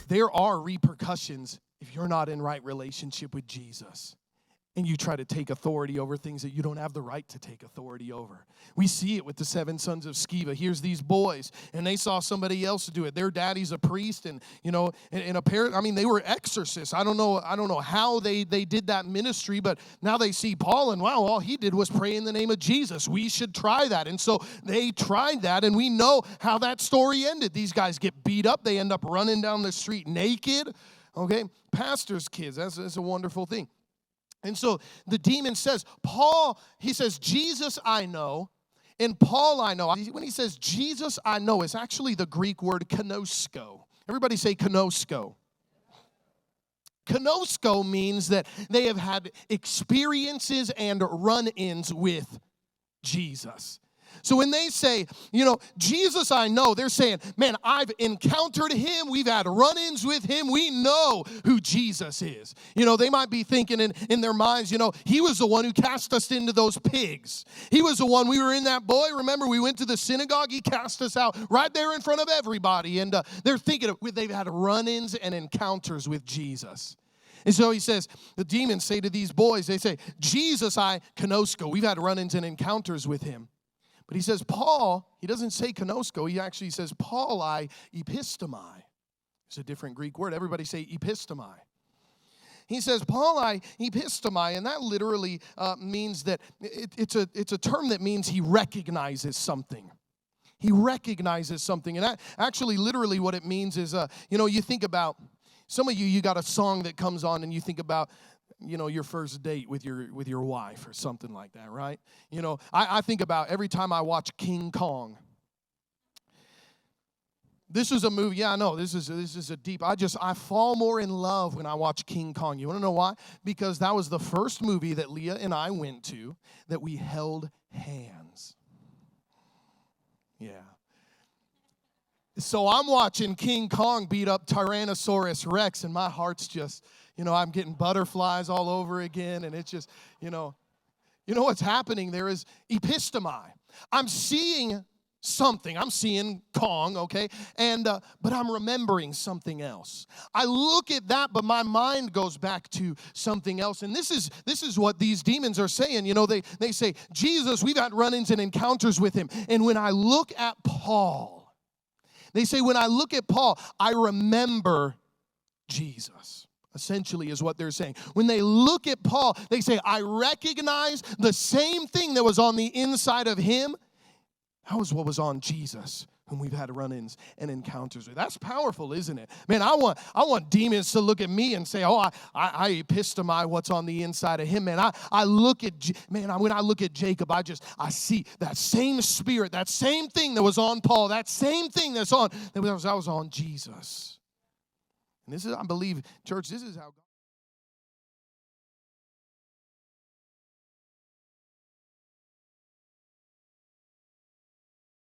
there are repercussions if you're not in right relationship with Jesus and you try to take authority over things that you don't have the right to take authority over. We see it with the 7 sons of Sceva. Here's these boys, and they saw somebody else do it. Their daddy's a priest, and they were exorcists. I don't know how they did that ministry, but now they see Paul, and wow, all he did was pray in the name of Jesus. We should try that. And so they tried that, and we know how that story ended. These guys get beat up. They end up running down the street naked. Okay, pastor's kids, that's a wonderful thing. And so the demon says, Paul, he says, Jesus I know, and Paul I know. When he says Jesus I know, it's actually the Greek word kenosko. Everybody say kenosko. Kenosko means that they have had experiences and run-ins with Jesus. So when they say, Jesus I know, they're saying, man, I've encountered him. We've had run-ins with him. We know who Jesus is. They might be thinking in their minds, he was the one who cast us into those pigs. He was the one, we were in that boy. Remember, we went to the synagogue. He cast us out right there in front of everybody. And they're thinking they've had run-ins and encounters with Jesus. And so he says, the demons say to these boys, they say, Jesus I kenosko. We've had run-ins and encounters with him. But he says, Paul, he doesn't say kenosko. He actually says, Paul I epistomai. It's a different Greek word. Everybody say epistomai. He says, Paul I epistomai, and that literally means that it's a term that means he recognizes something. He recognizes something. And that actually literally what it means is, you think about, some of you got a song that comes on and you think about, your first date with your wife or something like that, right? I think about every time I watch King Kong. This is a movie, yeah, I know, this is a deep, I fall more in love when I watch King Kong. You want to know why? Because that was the first movie that Leah and I went to that we held hands. Yeah. So I'm watching King Kong beat up Tyrannosaurus Rex, and my heart's just, I'm getting butterflies all over again, and it's just, what's happening there is epistomai. I'm seeing something. I'm seeing Kong, okay? But I'm remembering something else. I look at that, but my mind goes back to something else. And this is what these demons are saying. They say, Jesus, we've had run-ins and encounters with him. And when I look at Paul, they say, when I look at Paul, I remember Jesus. Essentially is what they're saying. When they look at Paul, they say, I recognize the same thing that was on the inside of him. That was what was on Jesus, whom we've had run-ins and encounters with. That's powerful, isn't it? Man, I want demons to look at me and say, oh, I epistemize what's on the inside of him. Man, I look at, when I look at Jacob, I see that same spirit, that same thing that was on Paul, that same thing that was on Jesus. And this is, I believe, church, this is how God